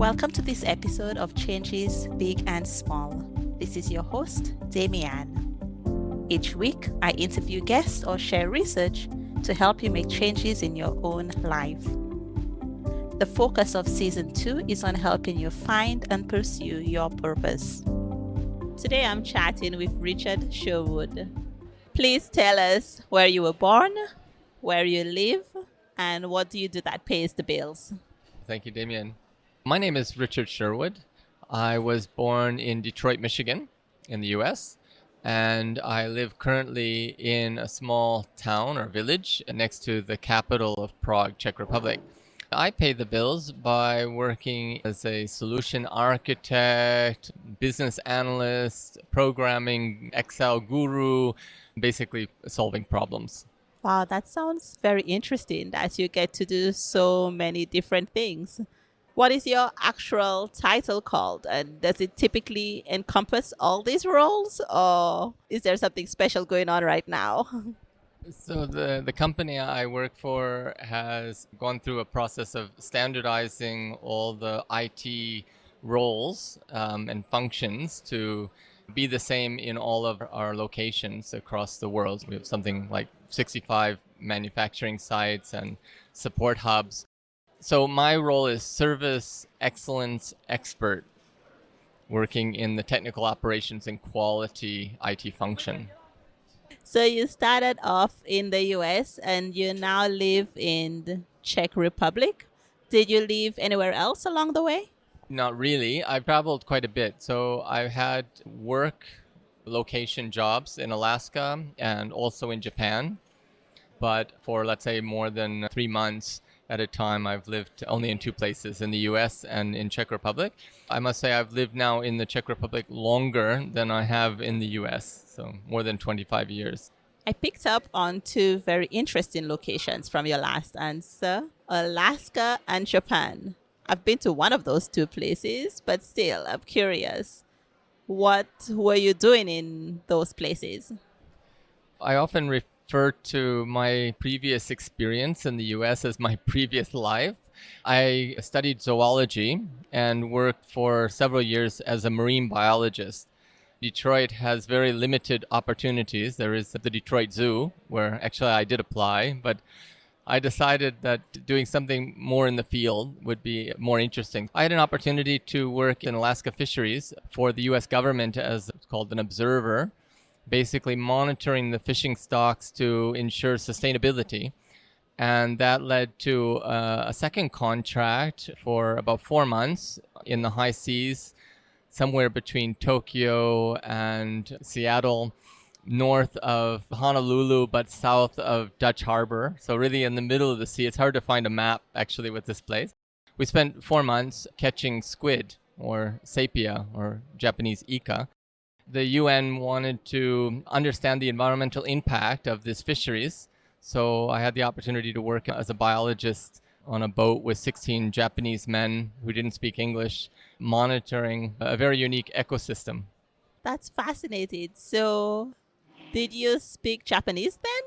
Welcome to this episode of Changes Big and Small. This is your host, Damian. Each week, I interview guests or share research to help you make changes in your own life. The focus of Season 2 is on helping you find and pursue your purpose. Today, I'm chatting with Richard Sherwood. Please tell us where you were born, where you live, and what do you do that pays the bills? Thank you, Damien. My name is Richard Sherwood. I was born in Detroit, Michigan, in the U.S., and I live currently in a small town or village next to the capital of Prague, Czech Republic. I pay the bills by working as a solution architect, business analyst, programming Excel guru, basically solving problems. Wow, that sounds very interesting that you get to do so many different things. What is your actual title called? And does it typically encompass all these roles, or is there something special going on right now? So the company I work for has gone through a process of standardizing all the IT roles and functions to be the same in all of our locations across the world. We have something like 65 manufacturing sites and support hubs. So my role is service excellence expert, working in the technical operations and quality IT function. So you started off in the US and you now live in the Czech Republic. Did you live anywhere else along the way? Not really. I've traveled quite a bit. So I've had work location jobs in Alaska and also in Japan. But for, let's say, more than 3 months at a time, I've lived only in 2 places, in the US and in Czech Republic. I must say I've lived now in the Czech Republic longer than I have in the US, so more than 25 years. I picked up on 2 very interesting locations from your last answer, Alaska and Japan. I've been to one of those 2 places, but still, I'm curious. What were you doing in those places? I often refer to my previous experience in the US as my previous life. I studied zoology and worked for several years as a marine biologist. Detroit has very limited opportunities. There is the Detroit Zoo, where actually I did apply, but I decided that doing something more in the field would be more interesting. I had an opportunity to work in Alaska fisheries for the US government as it's called an observer, basically monitoring the fishing stocks to ensure sustainability. And that led to a second contract for about 4 months in the high seas, somewhere between Tokyo and Seattle, north of Honolulu, but south of Dutch Harbor. So really in the middle of the sea. It's hard to find a map, actually, with this place. We spent 4 months catching squid, or sepia, or Japanese ika. The UN wanted to understand the environmental impact of these fisheries. So I had the opportunity to work as a biologist on a boat with 16 Japanese men who didn't speak English, monitoring a very unique ecosystem. That's fascinating. So did you speak Japanese then?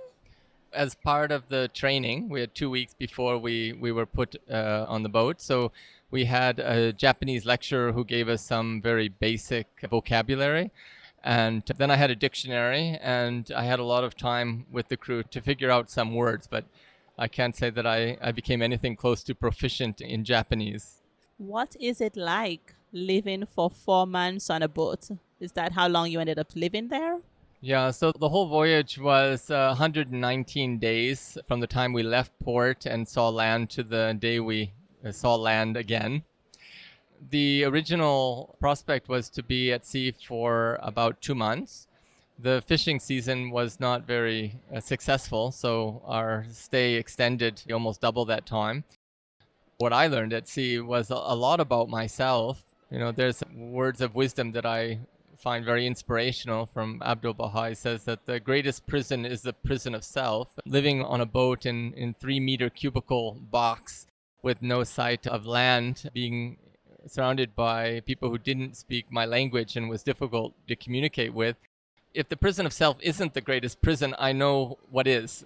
As part of the training, we had 2 weeks before we were put on the boat. So we had a Japanese lecturer who gave us some very basic vocabulary. And then I had a dictionary, and I had a lot of time with the crew to figure out some words. But I can't say that I became anything close to proficient in Japanese. What is it like living for 4 months on a boat? Is that how long you ended up living there? Yeah, so the whole voyage was 119 days from the time we left port and saw land to the day we saw land again. The original prospect was to be at sea for about 2 months. The fishing season was not very successful, so our stay extended almost double that time. What I learned at sea was a lot about myself. You know, there's words of wisdom that I find very inspirational from Abdul Baha. He says that the greatest prison is the prison of self. Living on a boat in 3-meter cubicle box with no sight of land, being surrounded by people who didn't speak my language and was difficult to communicate with. If the prison of self isn't the greatest prison, I know what is.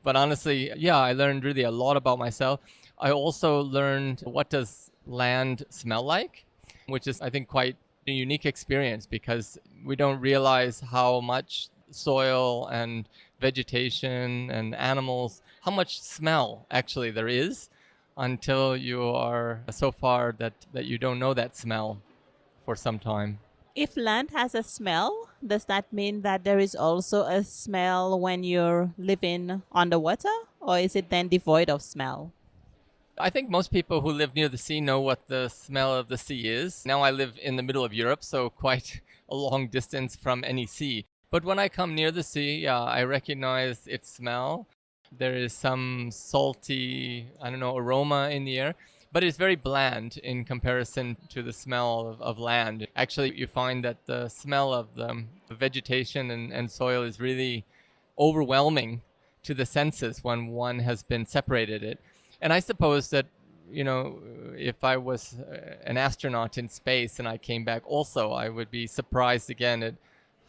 But honestly, yeah, I learned really a lot about myself. I also learned what does land smell like, which is, I think, quite a unique experience because we don't realize how much soil and vegetation and animals, how much smell actually there is until you are so far that you don't know that smell for some time. If land has a smell, does that mean that there is also a smell when you're living underwater, or is it then devoid of smell? I think most people who live near the sea know what the smell of the sea is. Now I live in the middle of Europe, so quite a long distance from any sea. But when I come near the sea, yeah, I recognize its smell. There is some salty, I don't know, aroma in the air, but it's very bland in comparison to the smell of land. Actually, you find that the smell of the vegetation and soil is really overwhelming to the senses when one has been separated it. And I suppose that, if I was an astronaut in space and I came back also, I would be surprised again at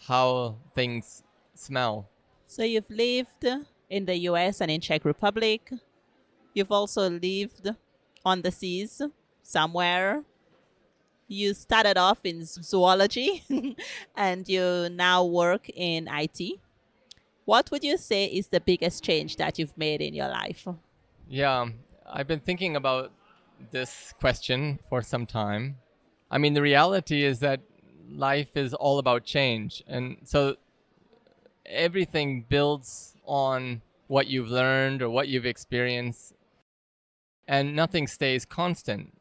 how things smell. So you've lived in the US and in Czech Republic. You've also lived on the seas somewhere. You started off in zoology and you now work in IT. What would you say is the biggest change that you've made in your life? Yeah, I've been thinking about this question for some time. I mean, the reality is that life is all about change. And so everything builds on what you've learned or what you've experienced, and nothing stays constant.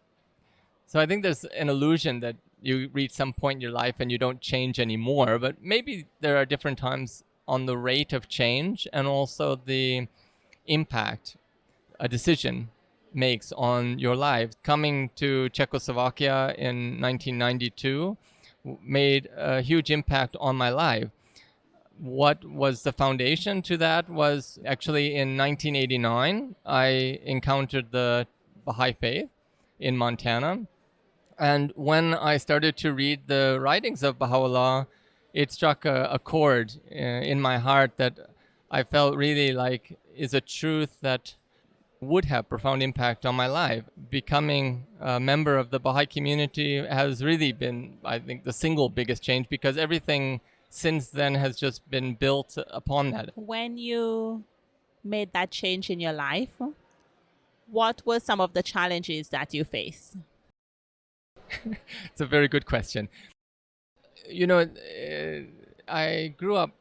So I think there's an illusion that you reach some point in your life and you don't change anymore, but maybe there are different times on the rate of change and also the impact a decision makes on your life. Coming to Czechoslovakia in 1992 made a huge impact on my life. What was the foundation to that was actually in 1989, I encountered the Baha'i faith in Montana. And when I started to read the writings of Baha'u'llah, it struck a chord in my heart that I felt really like is a truth that would have profound impact on my life. Becoming a member of the Baha'i community has really been, I think, the single biggest change because everything since then has just been built upon that. When you made that change in your life, what were some of the challenges that you faced? It's a very good question. I grew up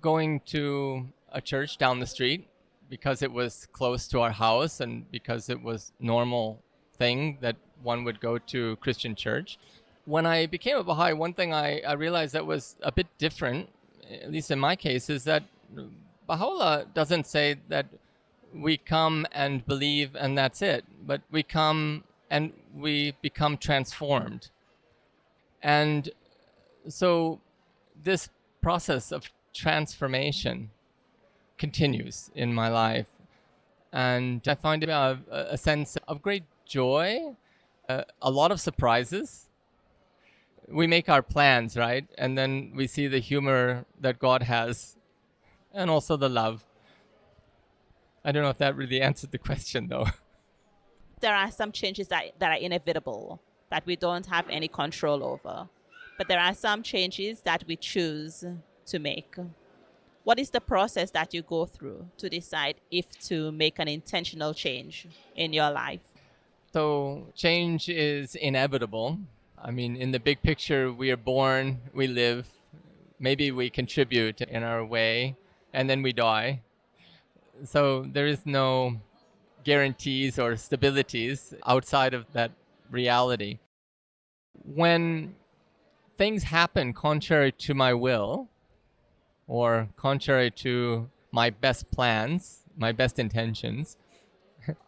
going to a church down the street because it was close to our house and because it was normal thing that one would go to Christian church. When I became a Baha'i, one thing I realized that was a bit different, at least in my case, is that Baha'u'llah doesn't say that we come and believe and that's it, but we come and we become transformed. And so this process of transformation continues in my life. And I find it a sense of great joy, a lot of surprises. We make our plans, right? And then we see the humor that God has and also the love. I don't know if that really answered the question, though. There are some changes that are inevitable, that we don't have any control over. But there are some changes that we choose to make. What is the process that you go through to decide if to make an intentional change in your life? So change is inevitable. I mean, in the big picture, we are born, we live, maybe we contribute in our way, and then we die. So there is no guarantees or stabilities outside of that reality. When things happen contrary to my will or contrary to my best plans, my best intentions,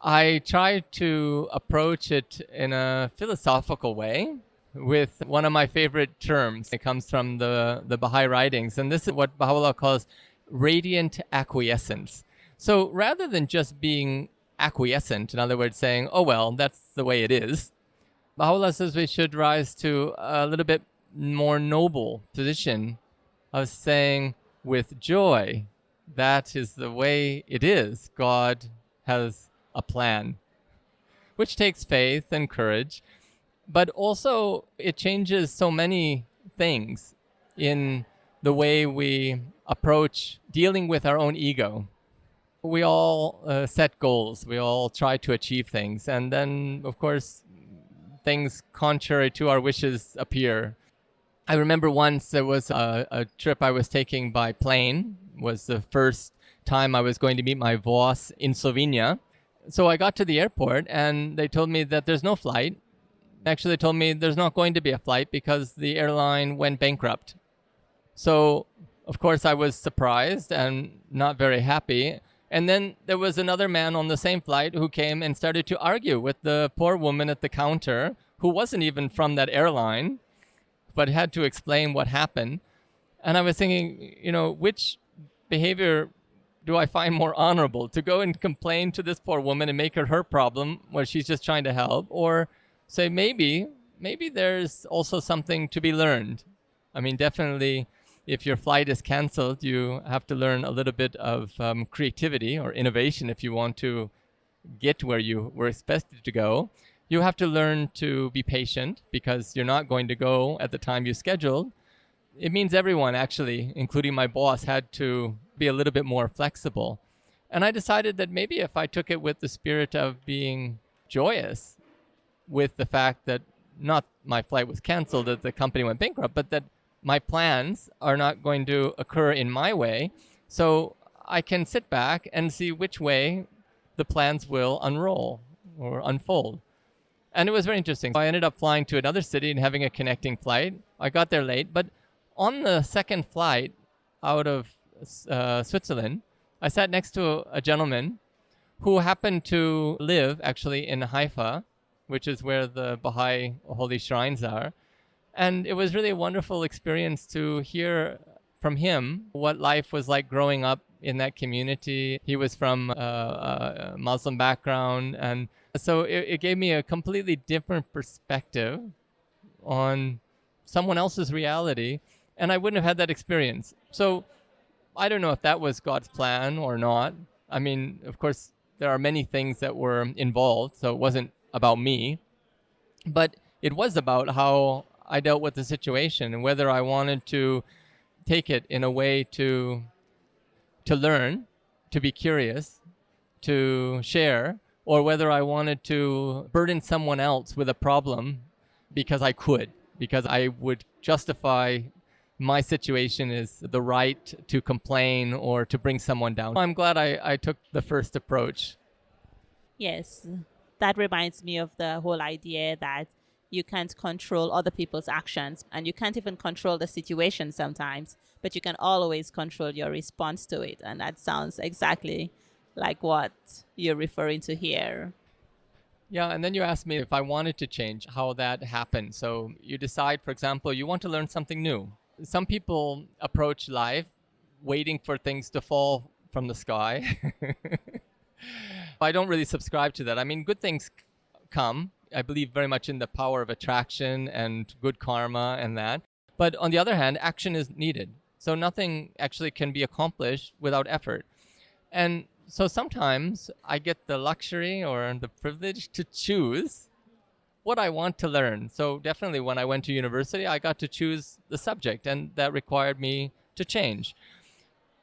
I try to approach it in a philosophical way with one of my favorite terms. It comes from the Baha'i writings, and this is what Baha'u'llah calls radiant acquiescence. So rather than just being acquiescent, in other words, saying, oh, well, that's the way it is, Baha'u'llah says we should rise to a little bit more noble position of saying with joy, that is the way it is. God has a plan. which takes faith and courage. But also, it changes so many things in the way we approach dealing with our own ego. We all set goals. We all try to achieve things. And then, of course, things contrary to our wishes appear. I remember once there was a trip I was taking by plane. It was the first time I was going to meet my boss in Slovenia. So I got to the airport and they told me that there's no flight. Actually, they told me there's not going to be a flight because the airline went bankrupt. So, of course, I was surprised and not very happy. And then there was another man on the same flight who came and started to argue with the poor woman at the counter who wasn't even from that airline, but had to explain what happened. And I was thinking, which behavior do I find more honorable? To go and complain to this poor woman and make her problem where she's just trying to help, or say maybe there's also something to be learned. I mean, definitely, if your flight is canceled, you have to learn a little bit of creativity or innovation if you want to get where you were expected to go. You have to learn to be patient because you're not going to go at the time you scheduled. It means everyone, actually, including my boss, had to be a little bit more flexible. And I decided that maybe if I took it with the spirit of being joyous with the fact that not my flight was canceled, that the company went bankrupt, but that my plans are not going to occur in my way. So I can sit back and see which way the plans will unroll or unfold. And it was very interesting. I ended up flying to another city and having a connecting flight. I got there late, but on the second flight out of Switzerland, I sat next to a gentleman who happened to live actually in Haifa, which is where the Baha'i holy shrines are. And it was really a wonderful experience to hear from him what life was like growing up in that community. He was from a Muslim background, and so it gave me a completely different perspective on someone else's reality, and I wouldn't have had that experience. So I don't know if that was God's plan or not. I mean, of course, there are many things that were involved, so it wasn't about me, but it was about how I dealt with the situation and whether I wanted to take it in a way to learn, to be curious, to share, or whether I wanted to burden someone else with a problem because I would justify my situation as the right to complain or to bring someone down. I'm glad I took the first approach. Yes, that reminds me of the whole idea that you can't control other people's actions and you can't even control the situation sometimes, but you can always control your response to it. And that sounds exactly like what you're referring to here. Yeah, and then you asked me if I wanted to change, how that happened. So you decide, for example, you want to learn something new. Some people approach life waiting for things to fall from the sky. I don't really subscribe to that. I mean, good things come. I believe very much in the power of attraction and good karma and that. But on the other hand, action is needed. So nothing actually can be accomplished without effort. And so sometimes I get the luxury or the privilege to choose what I want to learn. So definitely when I went to university, I got to choose the subject, and that required me to change.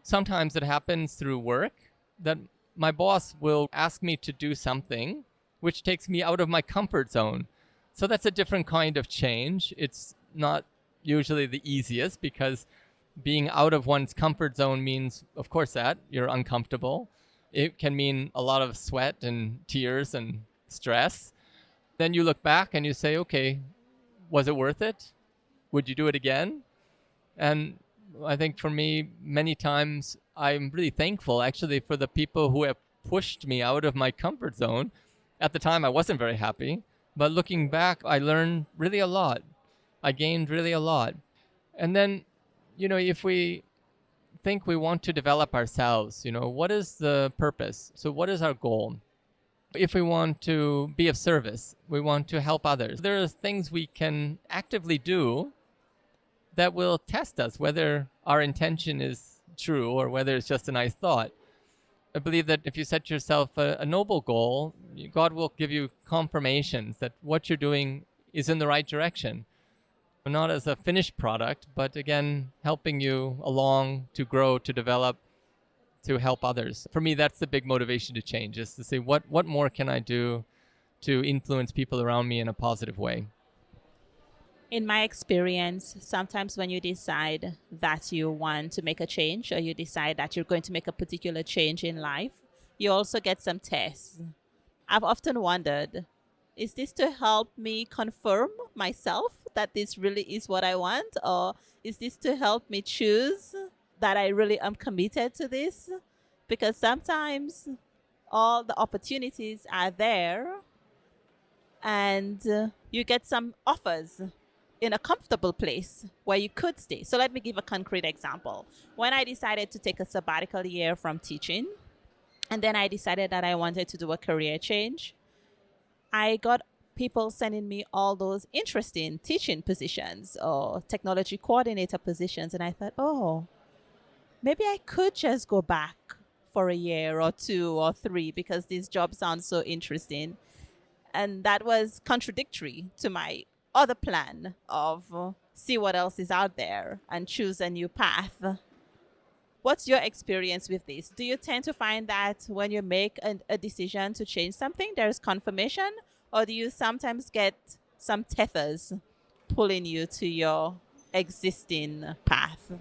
Sometimes it happens through work that my boss will ask me to do something which takes me out of my comfort zone. So that's a different kind of change. It's not usually the easiest because being out of one's comfort zone means, of course, that you're uncomfortable. It can mean a lot of sweat and tears and stress. Then you look back and you say, okay, was it worth it? Would you do it again? And I think for me, many times I'm really thankful actually for the people who have pushed me out of my comfort zone. At the time, I wasn't very happy, but looking back, I learned really a lot. I gained really a lot. And then, if we think we want to develop ourselves, what is the purpose? So what is our goal? If we want to be of service, we want to help others, there are things we can actively do that will test us whether our intention is true or whether it's just a nice thought. I believe that if you set yourself a noble goal, God will give you confirmations that what you're doing is in the right direction. Not as a finished product, but again, helping you along to grow, to develop, to help others. For me, that's the big motivation to change, is to say, what more can I do to influence people around me in a positive way? In my experience, sometimes when you decide that you want to make a change or you decide that you're going to make a particular change in life, you also get some tests. I've often wondered, is this to help me confirm myself that this really is what I want? Or is this to help me choose that I really am committed to this? Because sometimes all the opportunities are there and you get some offers in a comfortable place where you could stay. So let me give a concrete example. When I decided to take a sabbatical year from teaching, and then I decided that I wanted to do a career change, I got people sending me all those interesting teaching positions or technology coordinator positions. And I thought, oh, maybe I could just go back for a year or 2 or 3 because these jobs sound so interesting. And that was contradictory to my other plan of see what else is out there and choose a new path. What's your experience with this? Do you tend to find that when you make a decision to change something, there's confirmation, or do you sometimes get some tethers pulling you to your existing path?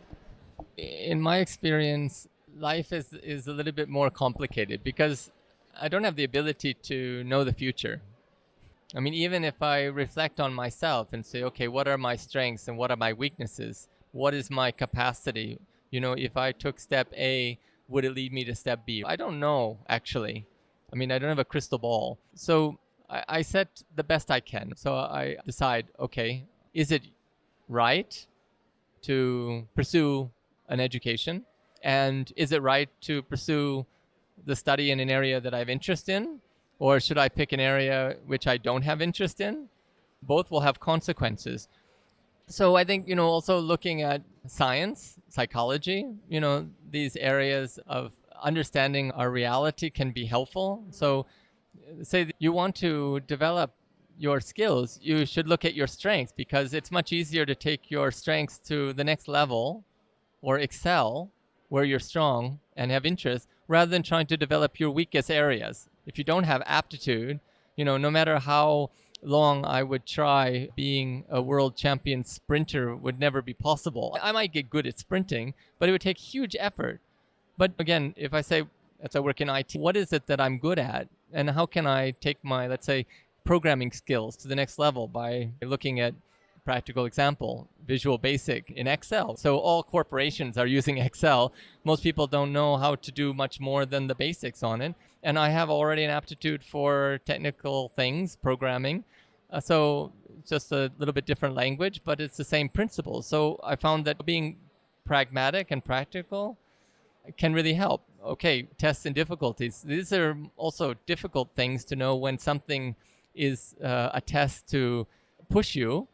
In my experience, life is a little bit more complicated because I don't have the ability to know the future. I mean, even if I reflect on myself and say, okay, what are my strengths and what are my weaknesses? What is my capacity? You know, if I took step A, would it lead me to step B? I don't know, actually. I mean, I don't have a crystal ball. So I set the best I can. So I decide, okay, is it right to pursue an education? And is it right to pursue the study in an area that I have interest in? Or should I pick an area which I don't have interest in? Both will have consequences. So I think, also looking at science, psychology, these areas of understanding our reality can be helpful. So say that you want to develop your skills, you should look at your strengths, because it's much easier to take your strengths to the next level or excel where you're strong and have interest, rather than trying to develop your weakest areas. If you don't have aptitude, no matter how long I would try, being a world champion sprinter would never be possible. I might get good at sprinting, but it would take huge effort. But again, if I say, as I work in IT, what is it that I'm good at? And how can I take my, let's say, programming skills to the next level by looking at practical example, Visual Basic in Excel. So all corporations are using Excel. Most people don't know how to do much more than the basics on it. And I have already an aptitude for technical things, programming. So just a little bit different language, but it's the same principle. So I found that being pragmatic and practical can really help. Okay, tests and difficulties. These are also difficult things to know when something is a test to push you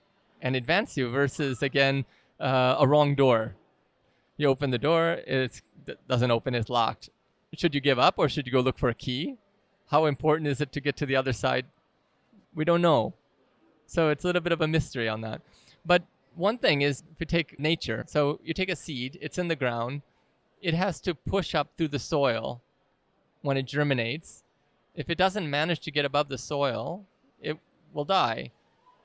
and advance you versus, again, a wrong door. You open the door, it doesn't open, it's locked. Should you give up, or should you go look for a key? How important is it to get to the other side? We don't know. So it's a little bit of a mystery on that. But one thing is, if you take nature, so you take a seed, it's in the ground, it has to push up through the soil when it germinates. If it doesn't manage to get above the soil, it will die.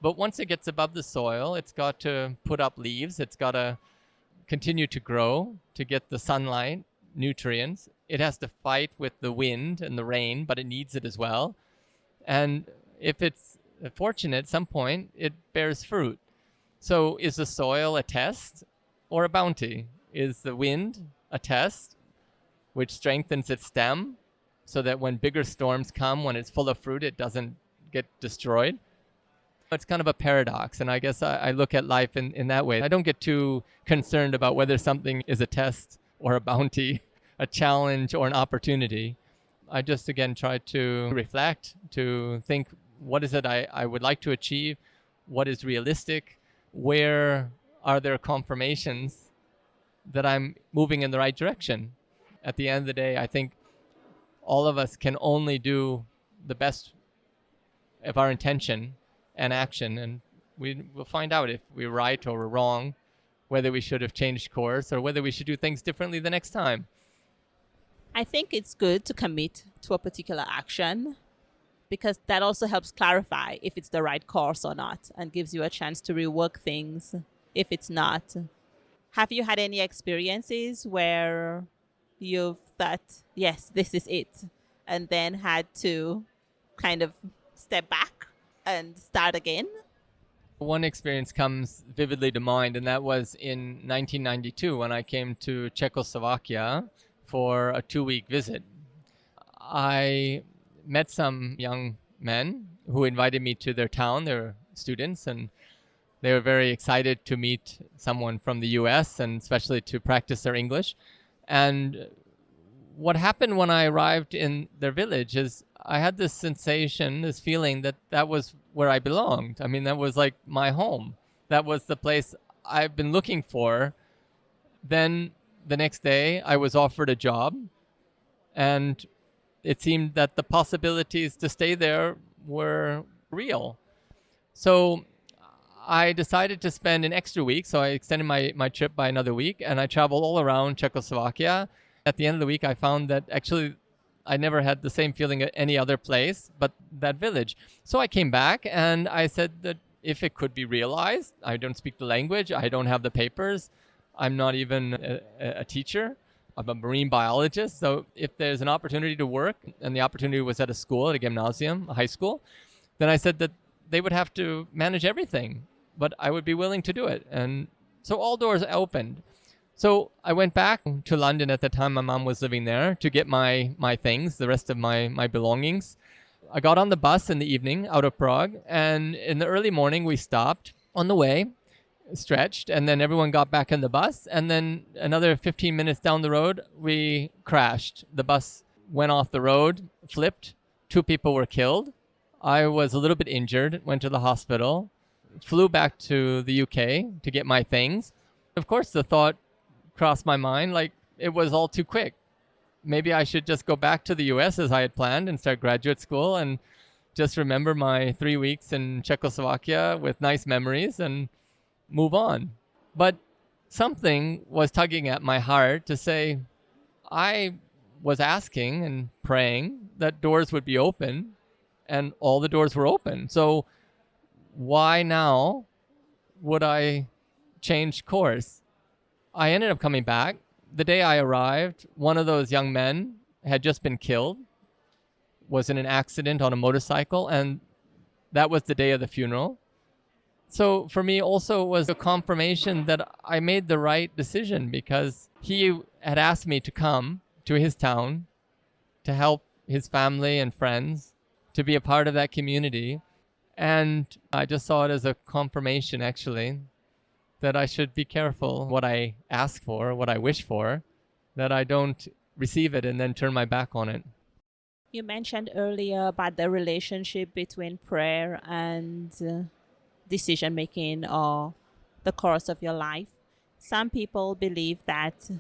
But once it gets above the soil, it's got to put up leaves. It's got to continue to grow to get the sunlight, nutrients. It has to fight with the wind and the rain, but it needs it as well. And if it's fortunate, at some point, it bears fruit. So is the soil a test or a bounty? Is the wind a test which strengthens its stem so that when bigger storms come, when it's full of fruit, it doesn't get destroyed? It's kind of a paradox, and I guess I look at life in that way. I don't get too concerned about whether something is a test or a bounty, a challenge or an opportunity. I just, again, try to reflect, to think, what is it I would like to achieve? What is realistic? Where are there confirmations that I'm moving in the right direction? At the end of the day, I think all of us can only do the best of our intention and action, and we will find out if we're right or we're wrong, whether we should have changed course or whether we should do things differently the next time. I think it's good to commit to a particular action because that also helps clarify if it's the right course or not and gives you a chance to rework things if it's not. Have you had any experiences where you've thought, yes, this is it, and then had to kind of step back and start again? One experience comes vividly to mind, and that was in 1992 when I came to Czechoslovakia for a 2-week visit. I met some young men who invited me to their town. They were students, and they were very excited to meet someone from the US and especially to practice their English. And what happened when I arrived in their village is I had this sensation, this feeling that that was where I belonged. I mean, that was like my home. That was the place I've been looking for. Then the next day I was offered a job, and it seemed that the possibilities to stay there were real. So I decided to spend an extra week. So I extended my trip by another week, and I traveled all around Czechoslovakia. At the end of the week, I found that actually I never had the same feeling at any other place but that village. So I came back and I said that if it could be realized, I don't speak the language, I don't have the papers, I'm not even a teacher, I'm a marine biologist. So if there's an opportunity to work, and the opportunity was at a school, at a gymnasium, a high school, then I said that they would have to manage everything, but I would be willing to do it. And so all doors opened. So I went back to London at the time. My mom was living there to get my things, the rest of my belongings. I got on the bus in the evening out of Prague, and in the early morning we stopped on the way, stretched, and then everyone got back in the bus, and then another 15 minutes down the road we crashed. The bus went off the road, flipped, 2 people were killed. I was a little bit injured, went to the hospital, flew back to the UK to get my things. Of course, the thought crossed my mind, like, it was all too quick. Maybe I should just go back to the US as I had planned and start graduate school and just remember my 3 weeks in Czechoslovakia with nice memories and move on. But something was tugging at my heart to say, I was asking and praying that doors would be open, and all the doors were open. So why now would I change course? I ended up coming back. The day I arrived, one of those young men had just been killed, was in an accident on a motorcycle, and that was the day of the funeral. So for me also was a confirmation that I made the right decision, because he had asked me to come to his town to help his family and friends, to be a part of that community. And I just saw it as a confirmation, actually, that I should be careful what I ask for, what I wish for, that I don't receive it and then turn my back on it. You mentioned earlier about the relationship between prayer and decision making or the course of your life. Some people believe that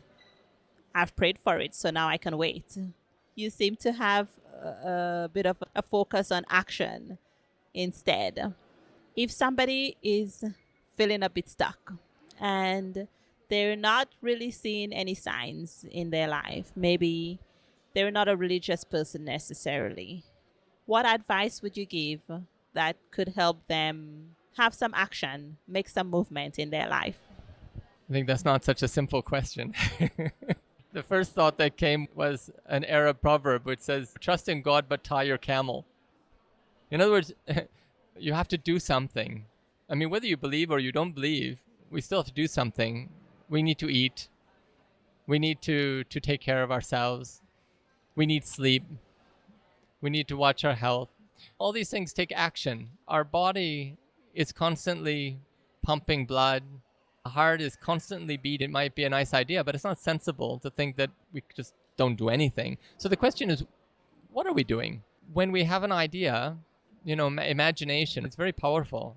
I've prayed for it, so now I can wait. You seem to have a bit of a focus on action instead. If somebody is feeling a bit stuck and they're not really seeing any signs in their life, maybe they're not a religious person necessarily, what advice would you give that could help them have some action, make some movement in their life? I think that's not such a simple question. The first thought that came was an Arab proverb which says, trust in God but tie your camel. In other words, you have to do something. I mean, whether you believe or you don't believe, we still have to do something. We need to eat. We need to take care of ourselves. We need sleep. We need to watch our health. All these things take action. Our body is constantly pumping blood. The heart is constantly beating. It might be a nice idea, but it's not sensible to think that we just don't do anything. So the question is, what are we doing? When we have an idea, imagination, it's very powerful.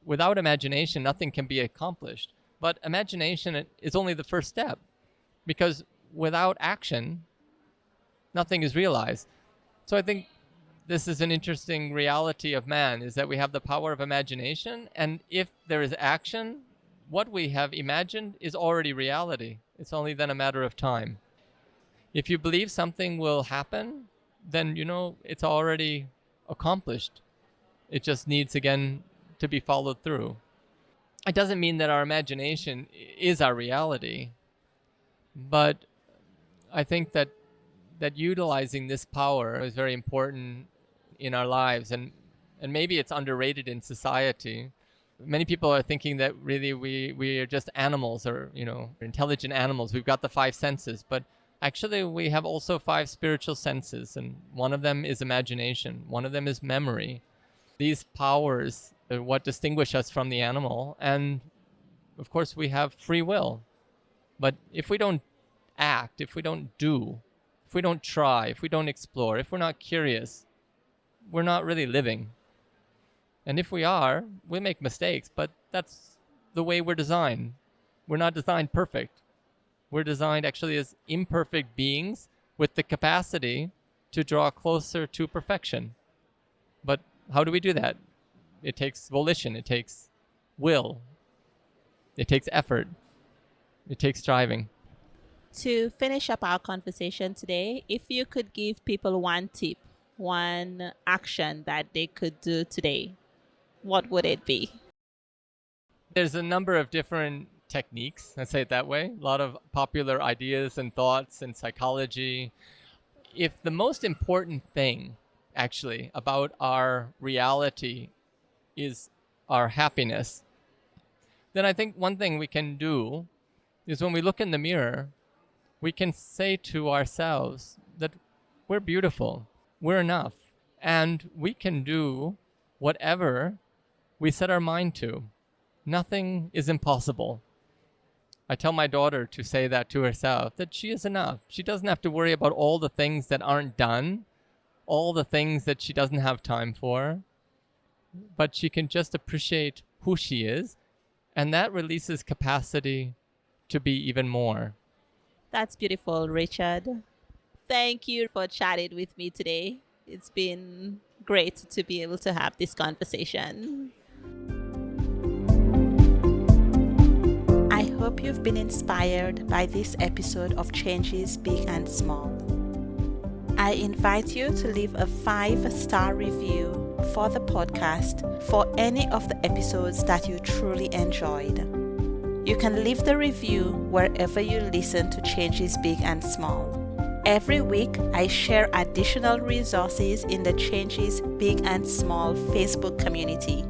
Without imagination, nothing can be accomplished. But imagination is only the first step, because without action, nothing is realized. So I think this is an interesting reality of man, is that we have the power of imagination. And if there is action, what we have imagined is already reality. It's only then a matter of time. If you believe something will happen, then it's already accomplished. It just needs, again, to be followed through. It doesn't mean that our imagination is our reality, but I think that utilizing this power is very important in our lives, and maybe it's underrated in society. Many people are thinking that really we are just animals, or intelligent animals. We've got the 5 senses, but actually we have also 5 spiritual senses, and one of them is imagination, one of them is memory. These powers are what distinguish us from the animal, and of course we have free will. But if we don't act, if we don't do, if we don't try, if we don't explore, if we're not curious, we're not really living. And if we are, we make mistakes, but that's the way we're designed. We're not designed perfect. We're designed actually as imperfect beings with the capacity to draw closer to perfection. But how do we do that? It takes volition, it takes will, it takes effort, it takes striving. To finish up our conversation today, if you could give people one tip, one action that they could do today, what would it be? There's a number of different techniques, let's say it that way. A lot of popular ideas and thoughts in psychology. If the most important thing, actually, about our reality is our happiness, then I think one thing we can do is when we look in the mirror, we can say to ourselves that we're beautiful, we're enough, and we can do whatever we set our mind to. Nothing is impossible. I tell my daughter to say that to herself, that she is enough. She doesn't have to worry about all the things that aren't done, all the things that she doesn't have time for, but she can just appreciate who she is, and that releases capacity to be even more. That's beautiful, Richard. Thank you for chatting with me today. It's been great to be able to have this conversation. I hope you've been inspired by this episode of Changes Big and Small. I invite you to leave a 5-star review for the podcast for any of the episodes that you truly enjoyed. You can leave the review wherever you listen to Changes Big and Small. Every week, I share additional resources in the Changes Big and Small Facebook community.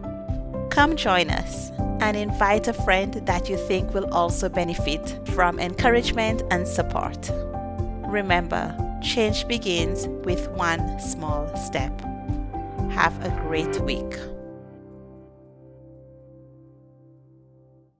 Come join us and invite a friend that you think will also benefit from encouragement and support. Remember, change begins with one small step. Have a great week.